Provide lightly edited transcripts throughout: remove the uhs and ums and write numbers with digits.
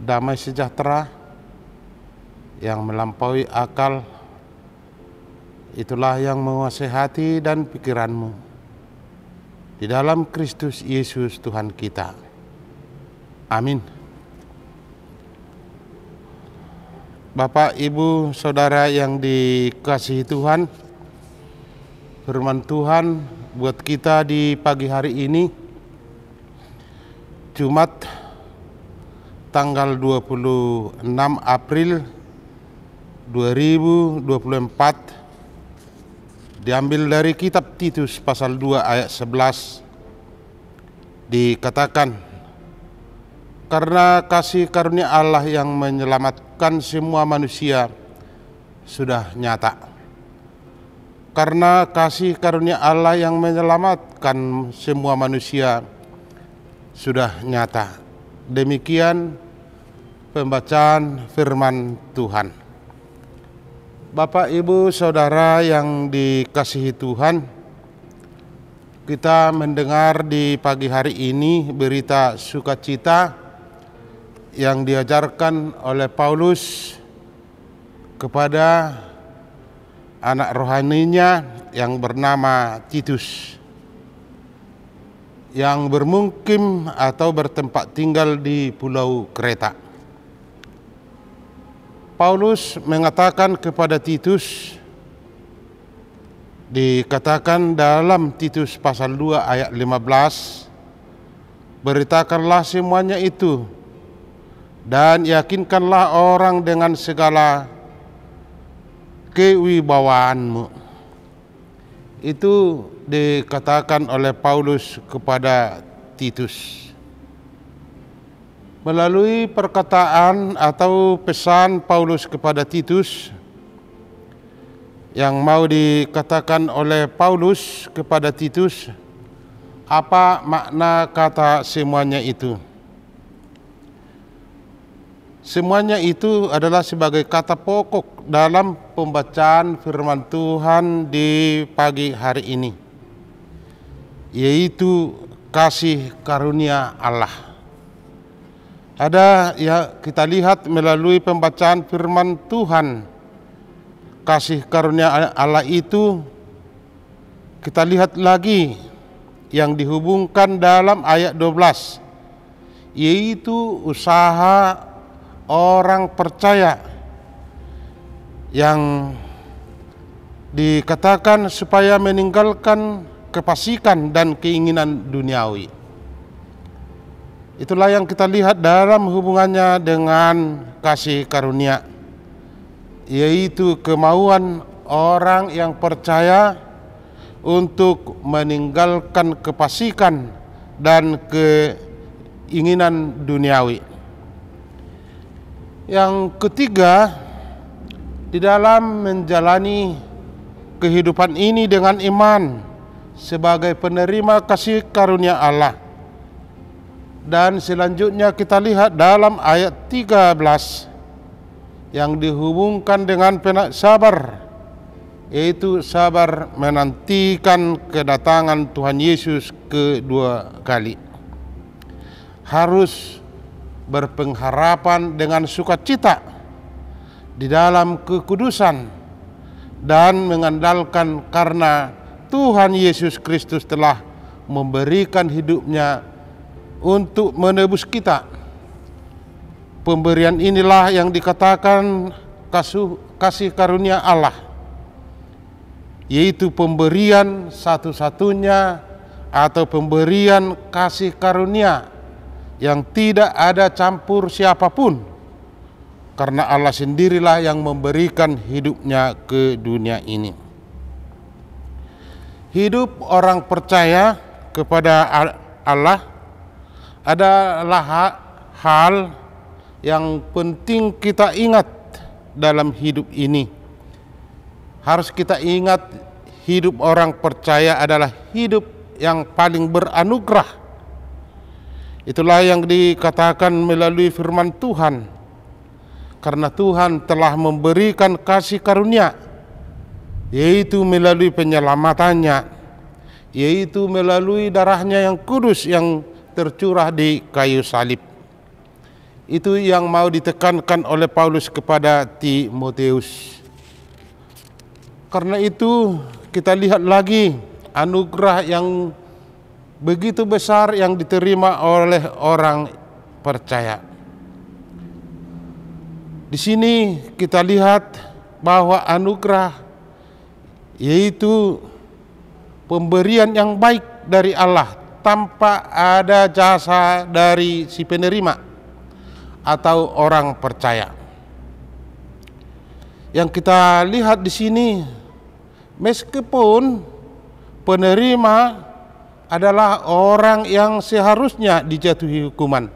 damai sejahtera yang melampaui akal, itulah yang menguasai hati dan pikiranmu. Di dalam Kristus Yesus Tuhan kita. Amin. Bapak, Ibu, Saudara yang dikasihi Tuhan, firman Tuhan buat kita di pagi hari ini, Jumat tanggal 26 April 2024, diambil dari kitab Titus pasal 2 ayat 11, dikatakan, karena kasih karunia Allah yang menyelamatkan semua manusia sudah nyata. Karena kasih karunia Allah yang menyelamatkan semua manusia sudah nyata. Demikian pembacaan firman Tuhan. Bapak, Ibu, Saudara yang dikasihi Tuhan, kita mendengar di pagi hari ini berita sukacita yang diajarkan oleh Paulus kepada anak rohaninya yang bernama Titus, yang bermukim atau bertempat tinggal di Pulau Kreta. Paulus mengatakan kepada Titus, dikatakan dalam Titus pasal 2 ayat 15, beritakanlah semuanya itu dan yakinkanlah orang dengan segala kewibawaanmu. Itu dikatakan oleh Paulus kepada Titus. Melalui perkataan atau pesan Paulus kepada Titus, yang mau dikatakan oleh Paulus kepada Titus, apa makna kata semuanya itu? Semuanya itu adalah sebagai kata pokok dalam pembacaan firman Tuhan di pagi hari ini, yaitu kasih karunia Allah. Ada ya, kita lihat melalui pembacaan firman Tuhan, kasih karunia Allah itu kita lihat lagi yang dihubungkan dalam ayat 12, yaitu usaha orang percaya yang dikatakan supaya meninggalkan kefasikan dan keinginan duniawi. Itulah yang kita lihat dalam hubungannya dengan kasih karunia, yaitu kemauan orang yang percaya untuk meninggalkan kefasikan dan keinginan duniawi. Yang ketiga, di dalam menjalani kehidupan ini dengan iman sebagai penerima kasih karunia Allah. Dan selanjutnya kita lihat dalam ayat 13 yang dihubungkan dengan sabar, yaitu sabar menantikan kedatangan Tuhan Yesus kedua kali. Harus berpengharapan dengan sukacita di dalam kekudusan dan mengandalkan karena Tuhan Yesus Kristus telah memberikan hidupnya untuk menebus kita. Pemberian inilah yang dikatakan kasih karunia Allah, yaitu pemberian satu-satunya atau pemberian kasih karunia yang tidak ada campur siapapun, karena Allah sendirilah yang memberikan hidupnya ke dunia ini. Hidup orang percaya kepada Allah adalah hal yang penting kita ingat dalam hidup ini. Harus kita ingat, hidup orang percaya adalah hidup yang paling beranugerah. Itulah yang dikatakan melalui firman Tuhan. Karena Tuhan telah memberikan kasih karunia, yaitu melalui penyelamatannya, yaitu melalui darahnya yang kudus yang tercurah di kayu salib. Itu yang mau ditekankan oleh Paulus kepada Timotius. Karena itu kita lihat lagi anugerah yang begitu besar yang diterima oleh orang percaya. Di sini kita lihat bahwa anugerah yaitu pemberian yang baik dari Allah tanpa ada jasa dari si penerima atau orang percaya. Yang kita lihat di sini, meskipun penerima adalah orang yang seharusnya dijatuhi hukuman,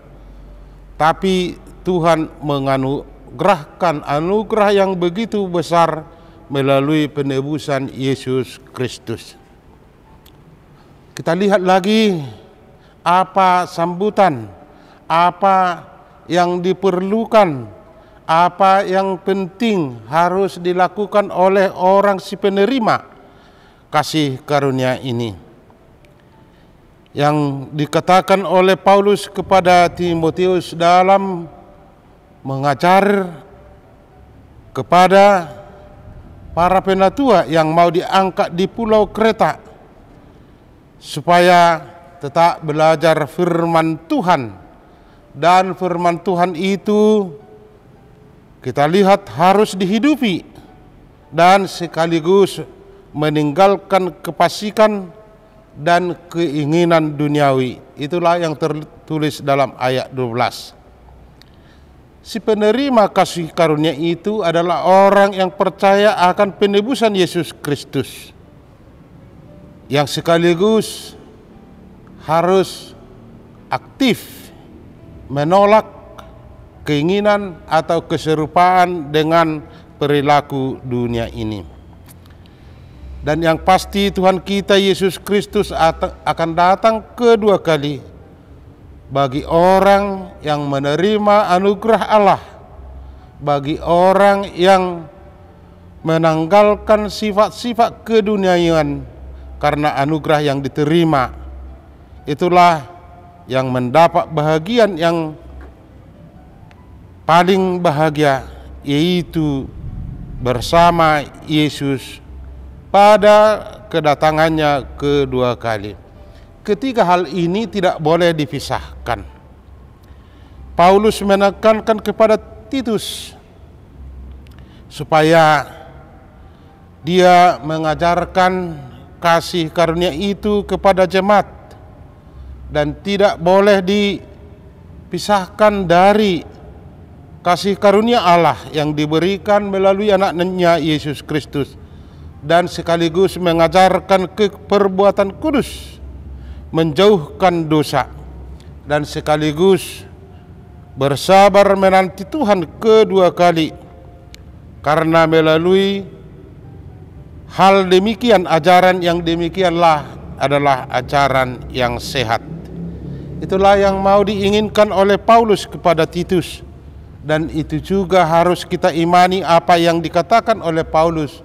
tapi Tuhan menganugerahkan anugerah yang begitu besar melalui penebusan Yesus Kristus. Kita lihat lagi apa sambutan, apa yang diperlukan, apa yang penting harus dilakukan oleh orang si penerima kasih karunia ini. Yang dikatakan oleh Paulus kepada Timotius dalam mengajar kepada para penatua yang mau diangkat di pulau Kreta, supaya tetap belajar firman Tuhan. Dan firman Tuhan itu kita lihat harus dihidupi dan sekaligus meninggalkan kefasikan dan keinginan duniawi. Itulah yang tertulis dalam ayat 12. Si penerima kasih karunia itu adalah orang yang percaya akan penebusan Yesus Kristus, yang sekaligus harus aktif menolak keinginan atau keserupaan dengan perilaku dunia ini. Dan yang pasti Tuhan kita Yesus Kristus akan datang kedua kali bagi orang yang menerima anugerah Allah, bagi orang yang menanggalkan sifat-sifat keduniaan karena anugerah yang diterima. Itulah yang mendapat bahagian yang paling bahagia, yaitu bersama Yesus pada kedatangannya kedua kali. Ketiga hal ini tidak boleh dipisahkan. Paulus menekankan kepada Titus supaya dia mengajarkan kasih karunia itu kepada jemaat dan tidak boleh dipisahkan dari kasih karunia Allah yang diberikan melalui anaknya Yesus Kristus, dan sekaligus mengajarkan perbuatan kudus, menjauhkan dosa, dan sekaligus bersabar menanti Tuhan kedua kali. Karena melalui hal demikian, ajaran yang demikianlah adalah ajaran yang sehat. Itulah yang mau diinginkan oleh Paulus kepada Titus, dan itu juga harus kita imani apa yang dikatakan oleh Paulus.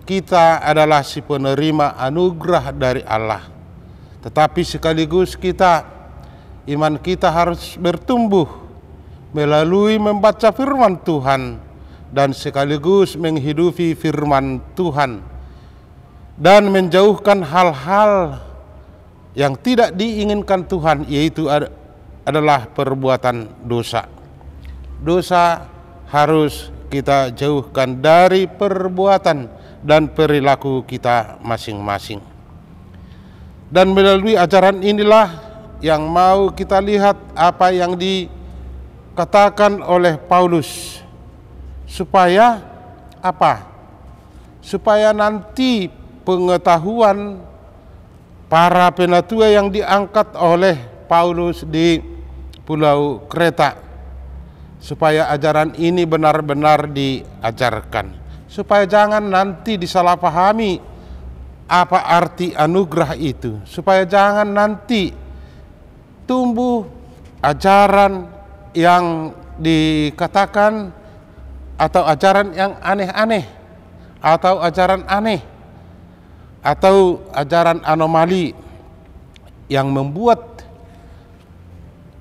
Kita adalah si penerima anugerah dari Allah, tetapi sekaligus iman kita harus bertumbuh melalui membaca firman Tuhan dan sekaligus menghidupi firman Tuhan dan menjauhkan hal-hal yang tidak diinginkan Tuhan, yaitu adalah perbuatan dosa. Dosa harus kita jauhkan dari perbuatan dan perilaku kita masing-masing. Dan melalui ajaran inilah yang mau kita lihat apa yang dikatakan oleh Paulus, supaya apa? Supaya nanti pengetahuan para penatua yang diangkat oleh Paulus di pulau Kreta, supaya ajaran ini benar-benar diajarkan, supaya jangan nanti disalahpahami apa arti anugerah itu, supaya jangan nanti tumbuh ajaran yang dikatakan atau ajaran yang aneh-aneh, atau ajaran aneh, atau ajaran anomali yang membuat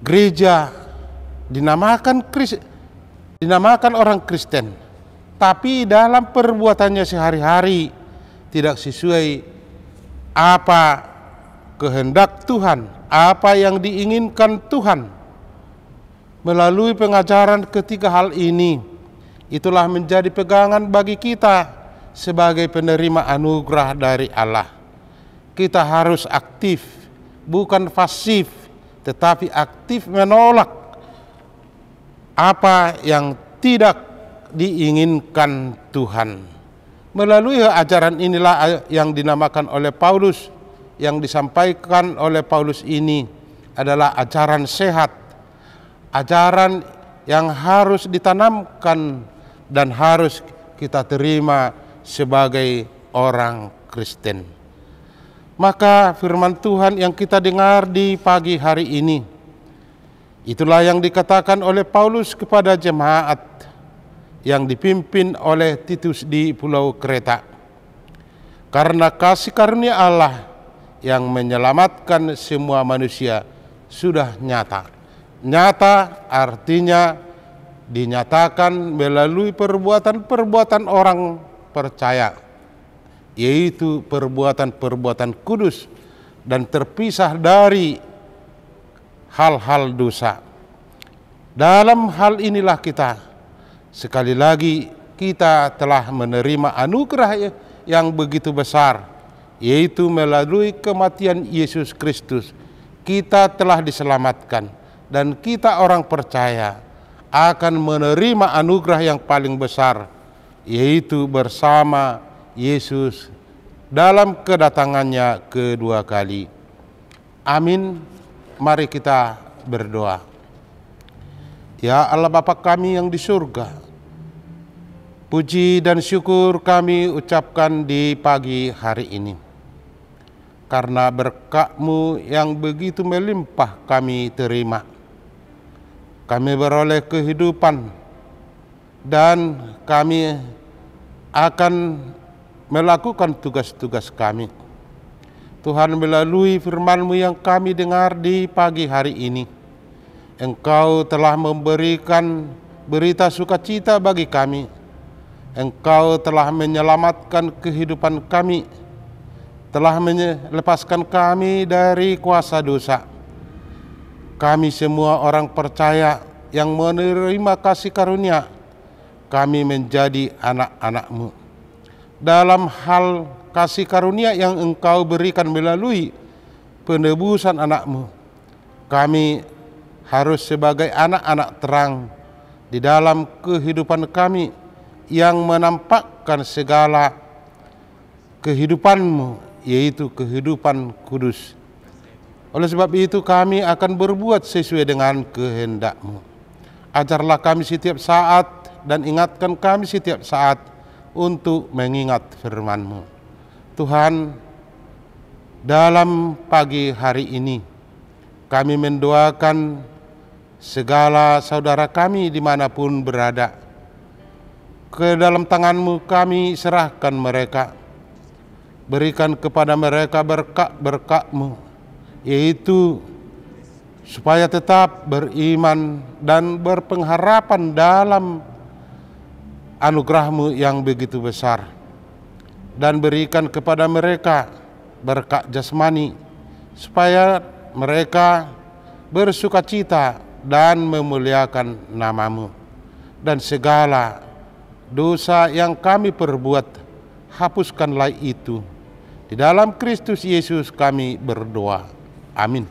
gereja dinamakan orang Kristen, tapi dalam perbuatannya sehari-hari tidak sesuai apa kehendak Tuhan, apa yang diinginkan Tuhan. Melalui pengajaran ketiga hal ini, itulah menjadi pegangan bagi kita sebagai penerima anugerah dari Allah. Kita harus aktif, bukan pasif, tetapi aktif menolak apa yang tidak diinginkan Tuhan. Melalui ajaran inilah yang dinamakan oleh Paulus, yang disampaikan oleh Paulus ini adalah ajaran sehat, ajaran yang harus ditanamkan dan harus kita terima sebagai orang Kristen. Maka firman Tuhan yang kita dengar di pagi hari ini, itulah yang dikatakan oleh Paulus kepada jemaat yang dipimpin oleh Titus di Pulau Kreta. Karena kasih karunia Allah yang menyelamatkan semua manusia sudah nyata. Nyata artinya dinyatakan melalui perbuatan-perbuatan orang percaya, yaitu perbuatan-perbuatan kudus dan terpisah dari hal-hal dosa. Dalam hal inilah kita, sekali lagi kita telah menerima anugerah yang begitu besar, yaitu melalui kematian Yesus Kristus. Kita telah diselamatkan, dan kita orang percaya akan menerima anugerah yang paling besar, yaitu bersama Yesus dalam kedatangannya kedua kali. Amin. Mari kita berdoa. Ya Allah Bapa kami yang di surga, puji dan syukur kami ucapkan di pagi hari ini. Karena berkat-Mu yang begitu melimpah kami terima. Kami beroleh kehidupan dan kami akan melakukan tugas-tugas kami. Tuhan, melalui firman-Mu yang kami dengar di pagi hari ini, Engkau telah memberikan berita sukacita bagi kami. Engkau telah menyelamatkan kehidupan kami, telah melepaskan kami dari kuasa dosa. Kami semua orang percaya yang menerima kasih karunia, kami menjadi anak-anak-Mu. Dalam hal kasih karunia yang Engkau berikan melalui penebusan anak-Mu, kami harus sebagai anak-anak terang di dalam kehidupan kami yang menampakkan segala kehidupan-Mu, yaitu kehidupan kudus. Oleh sebab itu kami akan berbuat sesuai dengan kehendak-Mu. Ajarlah kami setiap saat dan ingatkan kami setiap saat untuk mengingat firman-Mu. Tuhan, dalam pagi hari ini kami mendoakan segala saudara kami dimanapun berada. Ke dalam tangan-Mu kami serahkan mereka. Berikan kepada mereka berkat-berkat-Mu, yaitu supaya tetap beriman dan berpengharapan dalam anugerah-Mu yang begitu besar. Dan berikan kepada mereka berkat jasmani, supaya mereka bersukacita dan memuliakan nama-Mu. Dan segala dosa yang kami perbuat, hapuskanlah itu. Di dalam Kristus Yesus kami berdoa. Amin.